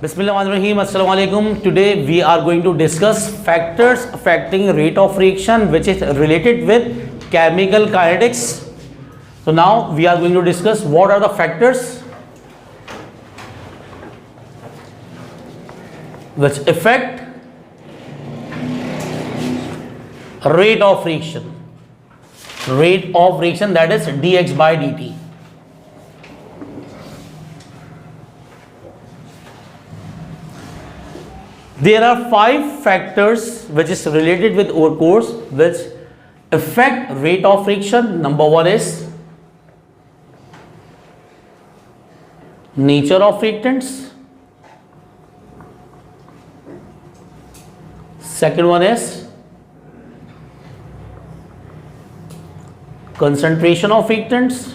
Bismillahirrahmanirrahim. Assalamu alaikum. Today we are going to discuss factors affecting rate of reaction which is related with chemical kinetics. So now we are going to discuss what are the factors which affect rate of reaction. Rate of reaction, that is dx by dt. There are 5 factors which is related with our course which affect rate of reaction. Number 1 is nature of reactants. Second one is concentration of reactants.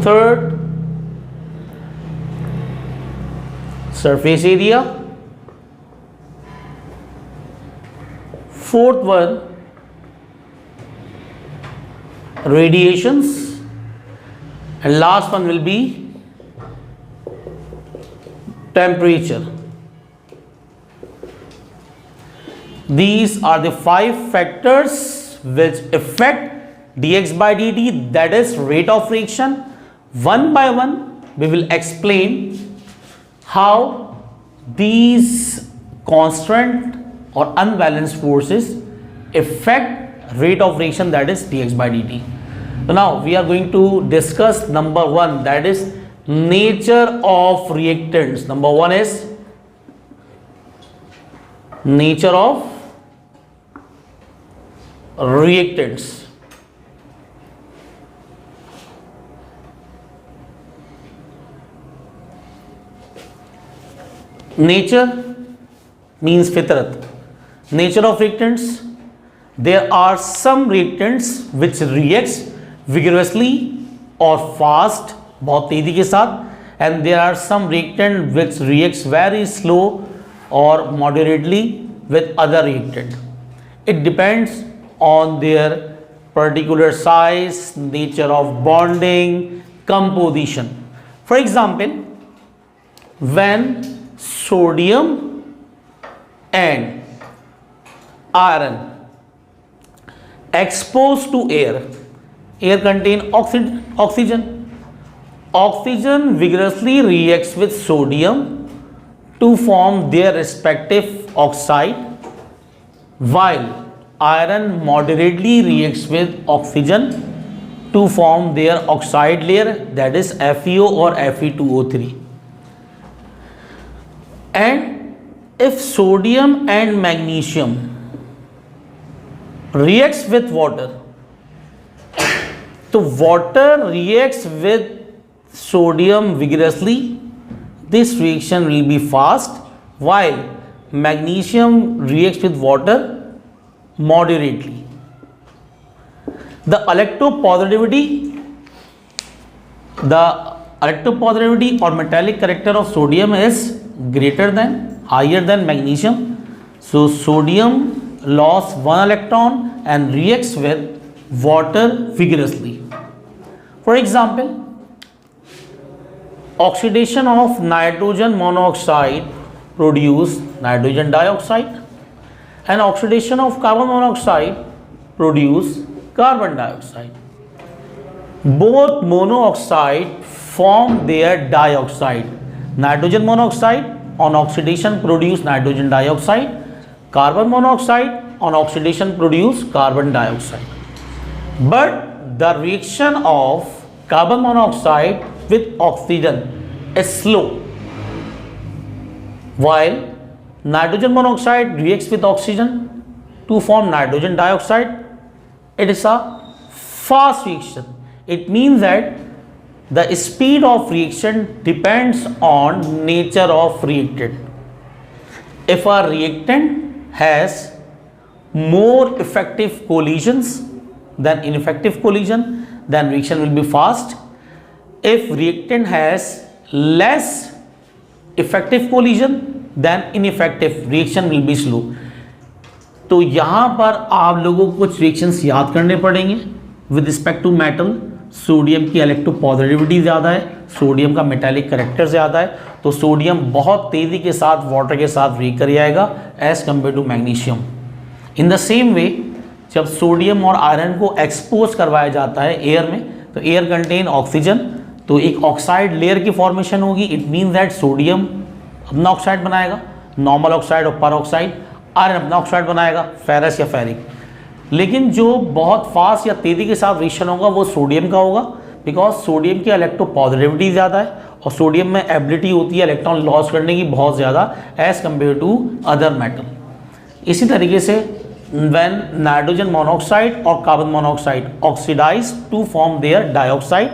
Third, surface area. Fourth one, radiations. And last one will be temperature. These are the 5 factors which affect dx by dt, that is rate of reaction. One by one we will explain how these constant or unbalanced forces affect rate of reaction, that is dx by dt. So now we are going to discuss number 1, that is nature of reactants. Number 1 is nature of reactants. Nature means fitrat. Nature of reactants. There are some reactants which reacts vigorously or fast, बहुत तेजी के साथ, and there are some reactant which reacts very slow or moderately with other reactant. It depends on their particular size, nature of bonding, composition. For example, when sodium and iron exposed to air, air contain oxygen. Oxygen vigorously reacts with sodium to form their respective oxide, while iron moderately reacts with oxygen to form their oxide layer, that is FeO or Fe2O3. And if sodium and magnesium reacts with water, so water reacts with sodium vigorously, this reaction will be fast, while magnesium reacts with water moderately. The electropositivity or metallic character of sodium is higher than magnesium. So sodium lost 1 electron and reacts with water vigorously. For example, oxidation of nitrogen monoxide produce nitrogen dioxide, and oxidation of carbon monoxide produce carbon dioxide. Both monoxide form their dioxide. Nitrogen monoxide on oxidation produce nitrogen dioxide. Carbon monoxide on oxidation produce carbon dioxide. But the reaction of carbon monoxide with oxygen is slow, while nitrogen monoxide reacts with oxygen to form nitrogen dioxide. It is a fast reaction. It means that the speed of reaction depends on nature of reactant. If a reactant has more effective collisions than ineffective collision, then reaction will be fast. If reactant has less effective collision than ineffective, reaction will be slow. तो यहाँ पर आप लोगों को कुछ reactions याद करने पड़ेंगे with respect to metal. Sodium की इलेक्ट्रोपॉजिटिविटी ज़्यादा है, सोडियम का मेटालिक करेक्टर ज़्यादा है, तो सोडियम बहुत तेज़ी के साथ वाटर के साथ रिएक्ट कर जाएगा as compare to magnesium. In the same way जब सोडियम और आयरन को एक्सपोज करवाया जाता है एयर में, तो एयर कंटेन ऑक्सीजन, तो एक ऑक्साइड लेयर की फॉर्मेशन होगी। इट मीन दैट सोडियम अपना ऑक्साइड बनाएगा, नॉर्मल ऑक्साइड और पर ऑक्साइड, आयरन अपना ऑक्साइड बनाएगा, फेरस या फेरिक। लेकिन जो बहुत फास्ट या तेज़ी के साथ रिएक्शन होगा वो सोडियम का होगा, बिकॉज सोडियम की इलेक्ट्रोपॉजिटिविटी ज़्यादा है और सोडियम में एबिलिटी होती है इलेक्ट्रॉन लॉस करने की बहुत ज़्यादा as compare to other metal. इसी तरीके से व्हेन नाइट्रोजन मोनोऑक्साइड और carbon monoxide oxidise to form their dioxide,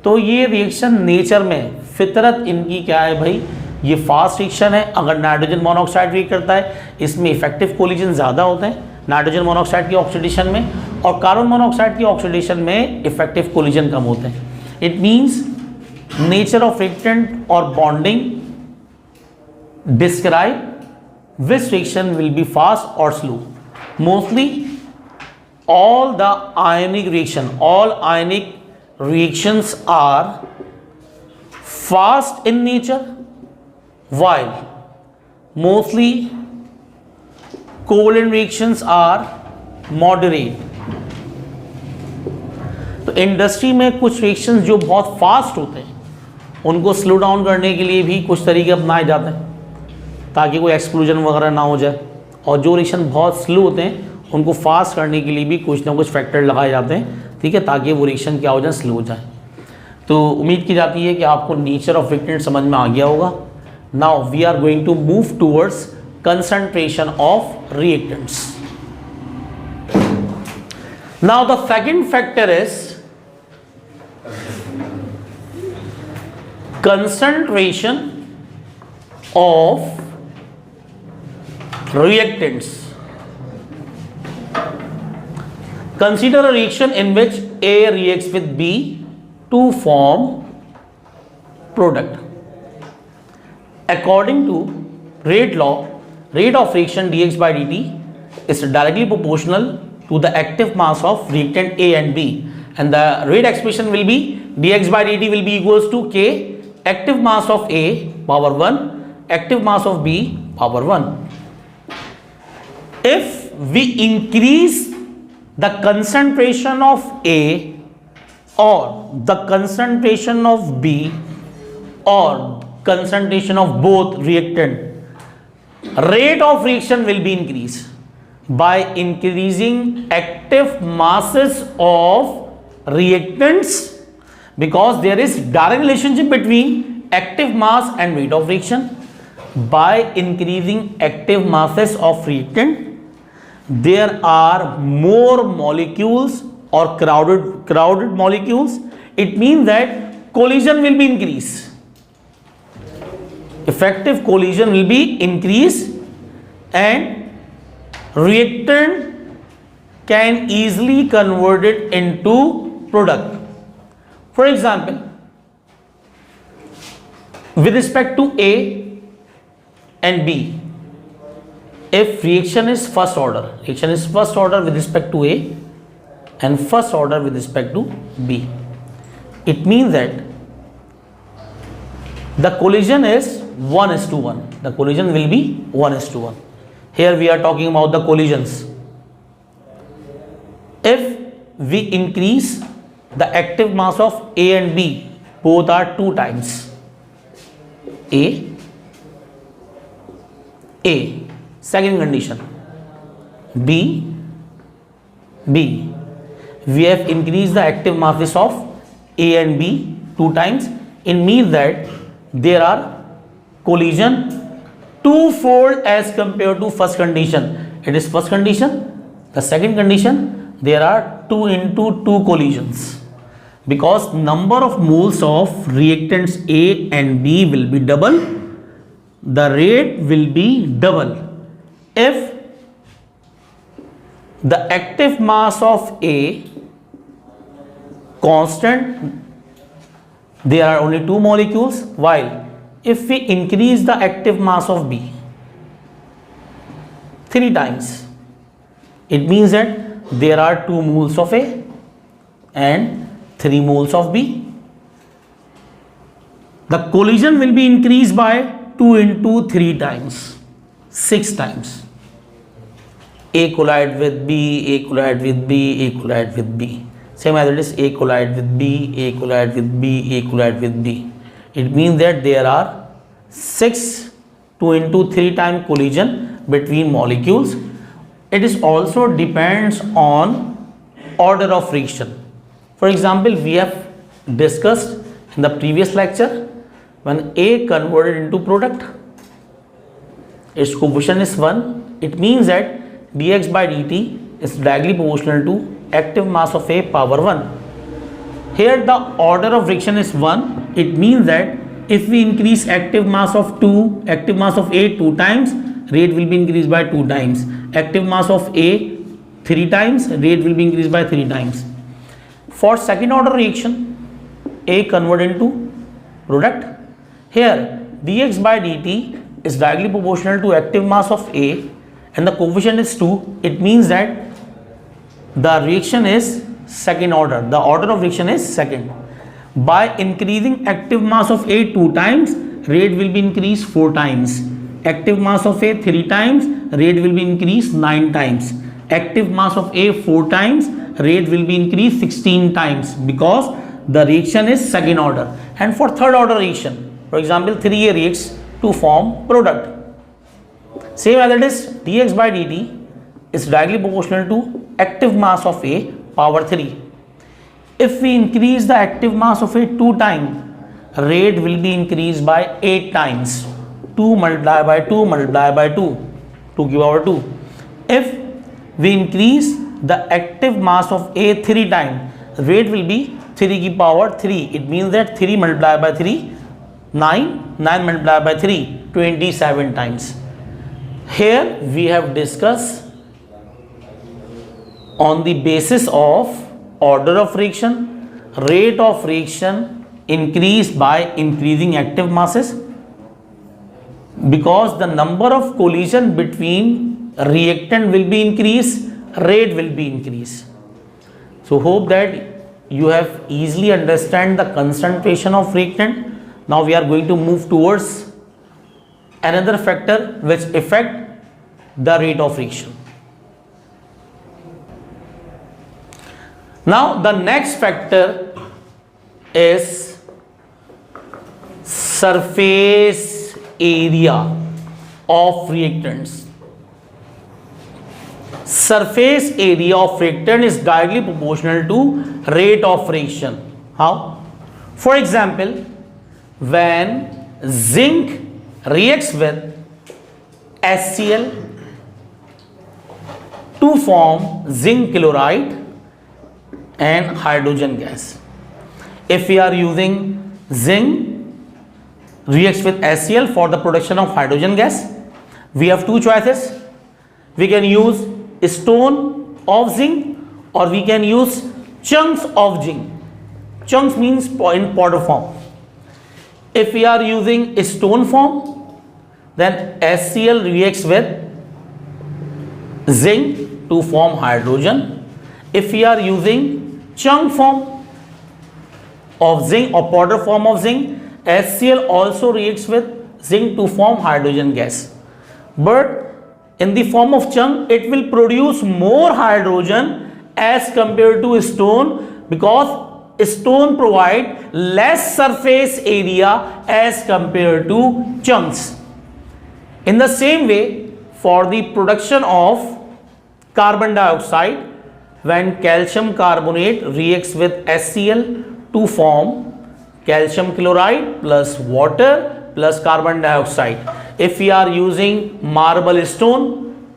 तो ये रिएक्शन नेचर में फितरत इनकी क्या है भाई, ये फास्ट रिएक्शन है। अगर नाइट्रोजन मोनोऑक्साइड रिएक्ट करता है इसमें इफेक्टिव कोलिजन ज़्यादा होते हैं नाइट्रोजन मोनोऑक्साइड की ऑक्सीडेशन में, और कार्बन मोनोऑक्साइड की ऑक्सीडेशन में इफेक्टिव कोलिजन कम होते हैं। It means nature of reactant और bonding describe which reaction will be fast or slow. Mostly all ionic reactions are fast in nature, while mostly covalent reactions are moderate. तो industry में कुछ reactions जो बहुत fast होते हैं उनको slow down करने के लिए भी कुछ तरीके अपनाए जाते हैं ताकि कोई एक्सप्लोजन वगैरह ना हो जाए, और जो रिएक्शन बहुत स्लो होते हैं उनको फास्ट करने के लिए भी कुछ ना कुछ फैक्टर लगाए जाते हैं, ठीक है, ताकि वो रिएक्शन क्या हो जाए, स्लो हो जाए। तो उम्मीद की जाती है कि आपको नेचर ऑफ रिएक्टेंट समझ में आ गया होगा। Now we are going to move towards concentration of reactants. Now the second factor is concentration of reactants. Consider a reaction in which A reacts with B to form product. According to rate law, rate of reaction dx by dt is directly proportional to the active mass of reactant A and B, and the rate expression will be dx by dt will be equals to k active mass of A power 1 active mass of B power 1. If we increase the concentration of A or the concentration of B or concentration of both reactant, rate of reaction will be increased by increasing active masses of reactants, because there is direct relationship between active mass and rate of reaction. By increasing active masses of reactant, there are more molecules or crowded molecules. It means that collision will be increased. Effective collision will be increased, and reactant can easily convert it into product. For example, with respect to A and B, if reaction is first order with respect to A and first order with respect to B, it means that the collision is 1:1. The collision will be 1:1. Here we are talking about the collisions. If we increase the active mass of A and B, both are 2 times. A. Second condition. B. We have increased the active masses of A and B 2 times. It means that there are collision twofold as compared to first condition. It is first condition. The second condition, there are 2 into 2 collisions, because number of moles of reactants A and B will be double, the rate will be double. If the active mass of A constant, there are only 2 molecules, while if we increase the active mass of B 3 times, it means that there are 2 moles of A and 3 moles of B. The collision will be increased by 2 into 3 times, 6 times. A collide with B, A collide with B, A collide with B. Same as it is A collide with B, A collide with B, A collide with B. It means that there are 6 2 into 3 time collision between molecules. It is also depends on order of reaction. For example, we have discussed in the previous lecture, when A converted into product, its coefficient is 1. It means that dx by dt is directly proportional to active mass of A power 1. Here the order of reaction is 1. It means that if we increase active mass of A 2 times, rate will be increased by 2 times. Active mass of A 3 times, rate will be increased by 3 times. For second order reaction, A converted into product, here dx by dt is directly proportional to active mass of A and the coefficient is 2. It means that the reaction is second order. The order of reaction is second. By increasing active mass of A 2 times, rate will be increased 4 times. Active mass of A 3 times, rate will be increased 9 times. Active mass of A 4 times, rate will be increased 16 times because the reaction is second order. And for third order reaction, for example, 3A reacts to form product. Same as it is dx by dt is directly proportional to active mass of A power 3. If we increase the active mass of A 2 times, rate will be increased by 8 times. 2 multiplied by 2 multiplied by 2 to give power 2. If we increase the active mass of A 3 times, rate will be 3 की power 3. It means that 3 multiplied by 3, 9, 9 multiplied by 3, 27 times. Here we have discussed on the basis of order of reaction, rate of reaction increased by increasing active masses, because the number of collision between reactant will be increased, rate will be increased. So hope that you have easily understand the concentration of reactant. Now we are going to move towards another factor which affect the rate of reaction. Now the next factor is surface area of reactants. Surface area of reactant is directly proportional to rate of reaction. How? For example, when zinc reacts with HCl to form zinc chloride and hydrogen gas. If we are using zinc reacts with HCl for the production of hydrogen gas, we have two choices. We can use a stone of zinc or we can use chunks of zinc. Chunks means in powder form. If we are using a stone form, then HCl reacts with zinc to form hydrogen. If we are using chunk form of zinc or powder form of zinc, HCl also reacts with zinc to form hydrogen gas. But in the form of chunk, it will produce more hydrogen as compared to stone, because stone provide less surface area as compared to chunks. In the same way, for the production of carbon dioxide, when calcium carbonate reacts with HCl to form calcium chloride plus water plus carbon dioxide. If we are using marble stone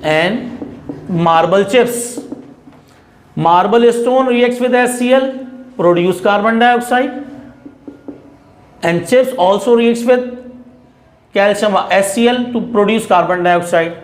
and marble chips, marble stone reacts with HCl, produce carbon dioxide, and chips also reacts with calcium HCl to produce carbon dioxide.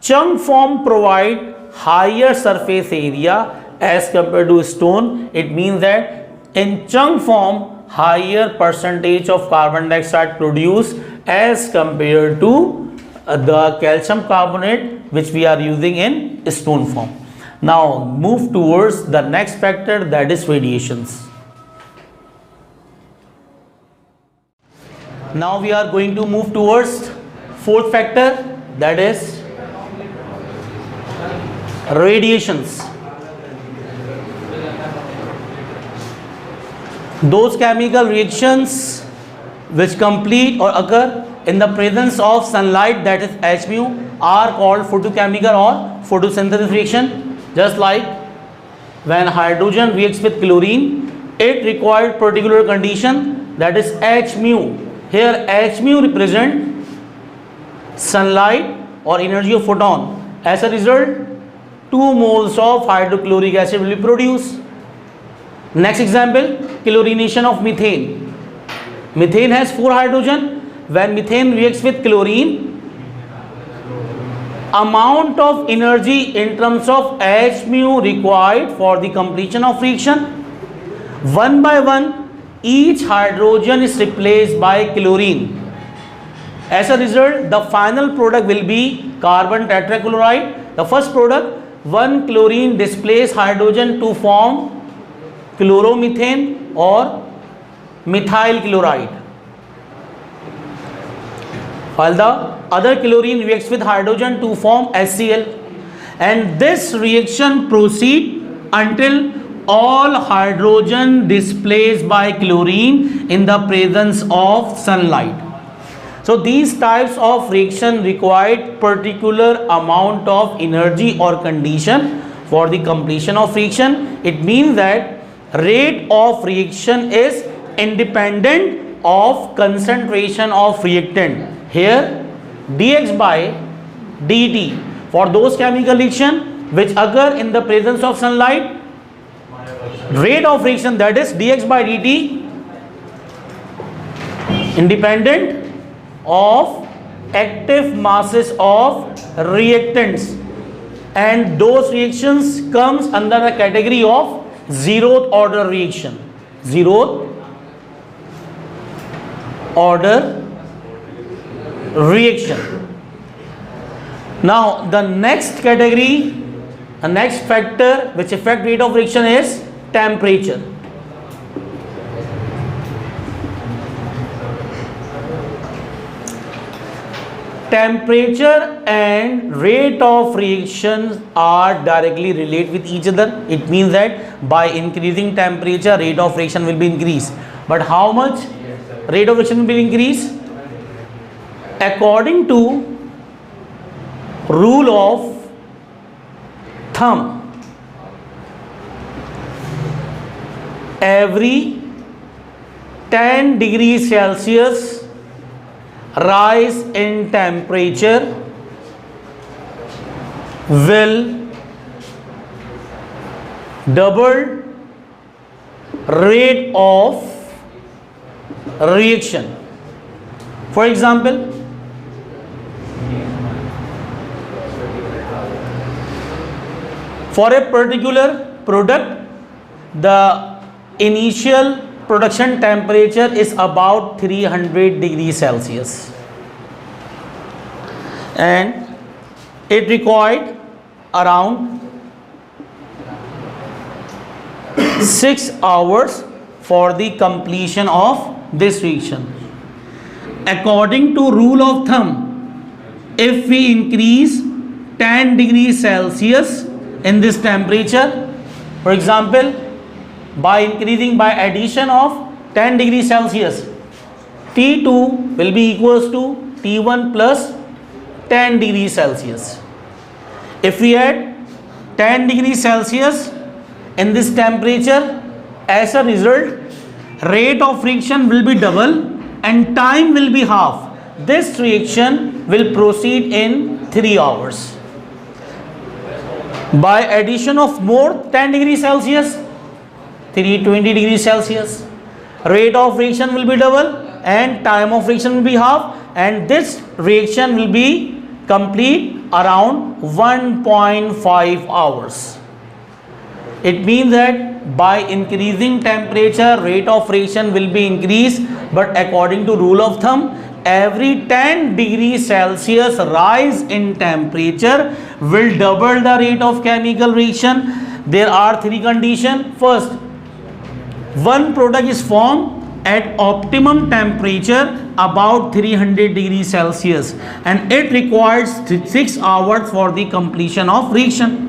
Chunk form provide higher surface area as compared to stone. It means that in chunk form higher percentage of carbon dioxide produced as compared to the calcium carbonate which we are using in stone form. Now move towards the next factor, that is radiations. Now we are going to move towards fourth factor, that is radiations. Those chemical reactions which complete or occur in the presence of sunlight, that is H mu, are called photochemical or photosynthesis reaction. Just like when hydrogen reacts with chlorine, it required particular condition, that is H mu. Here H mu represent sunlight or energy of photon. As a result, 2 moles of hydrochloric acid will be produced. Next example, chlorination of methane. Methane has 4 hydrogen. When methane reacts with chlorine, amount of energy in terms of H mu required for the completion of reaction, one by one each hydrogen is replaced by chlorine. As a result, the final product will be carbon tetrachloride. The first product, 1 chlorine displaces hydrogen to form chloromethane or methyl chloride, while the other chlorine reacts with hydrogen to form HCl, and this reaction proceeds until all hydrogen displaced by chlorine in the presence of sunlight. So these types of reaction required particular amount of energy or condition for the completion of reaction. It means that rate of reaction is independent of concentration of reactant. Here dx by dt for those chemical reaction which occur in the presence of sunlight, rate of reaction, that is dx by dt, independent of active masses of reactants, and those reactions comes under the category of zeroth order reaction. Zeroth order reaction. Now the next category, the next factor which affect rate of reaction is temperature. Temperature and rate of reactions are directly related with each other. It means that by increasing temperature, rate of reaction will be increased. But how much rate of reaction will be increased? According to rule of thumb, every 10 degrees Celsius rise in temperature will double rate of reaction. For example, for a particular product, the initial production temperature is about 300 degrees Celsius, and it required around 6 hours for the completion of this reaction. According to rule of thumb, if we increase 10 degrees Celsius in this temperature, for example, by increasing by addition of 10 degrees Celsius, T2 will be equals to T1 plus 10 degrees Celsius. If we add 10 degrees Celsius in this temperature, as a result, rate of reaction will be double and time will be half. This reaction will proceed in 3 hours. By addition of more 10 degrees Celsius, 320 degrees Celsius, rate of reaction will be double and time of reaction will be half, and this reaction will be complete around 1.5 hours. It means that by increasing temperature, rate of reaction will be increased, but according to rule of thumb, every 10 degrees Celsius rise in temperature will double the rate of chemical reaction. There are three conditions. First, one product is formed at optimum temperature about 300 degrees Celsius and it requires 6 hours for the completion of reaction.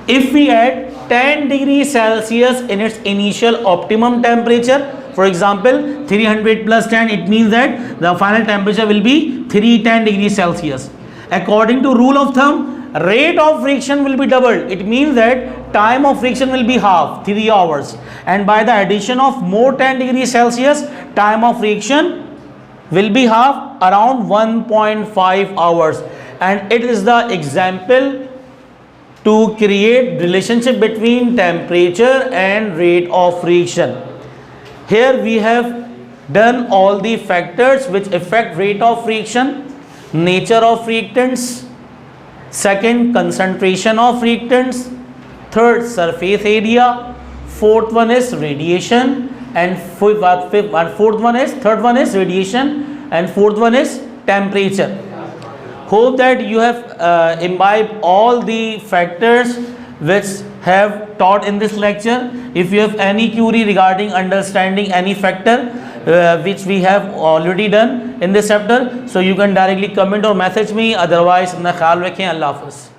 If we add 10 degrees Celsius in its initial optimum temperature, for example 300 plus 10, it means that the final temperature will be 310 degrees Celsius. According to rule of thumb, rate of reaction will be doubled. It means that time of reaction will be half, 3 hours, and by the addition of more 10 degrees Celsius, time of reaction will be half, around 1.5 hours. And it is the example to create relationship between temperature and rate of reaction. Here we have done all the factors which affect rate of reaction: nature of reactants, second, concentration of reactants, third, surface area, fourth one is radiation, and third one is radiation, and fourth one is temperature. Hope that you have imbibed all the factors which have taught in this lecture. If you have any query regarding understanding any factor which we have already done in this chapter, so you can directly comment or message me. Otherwise, अपना ख्याल रखें. अल्लाह हाफ़िज़.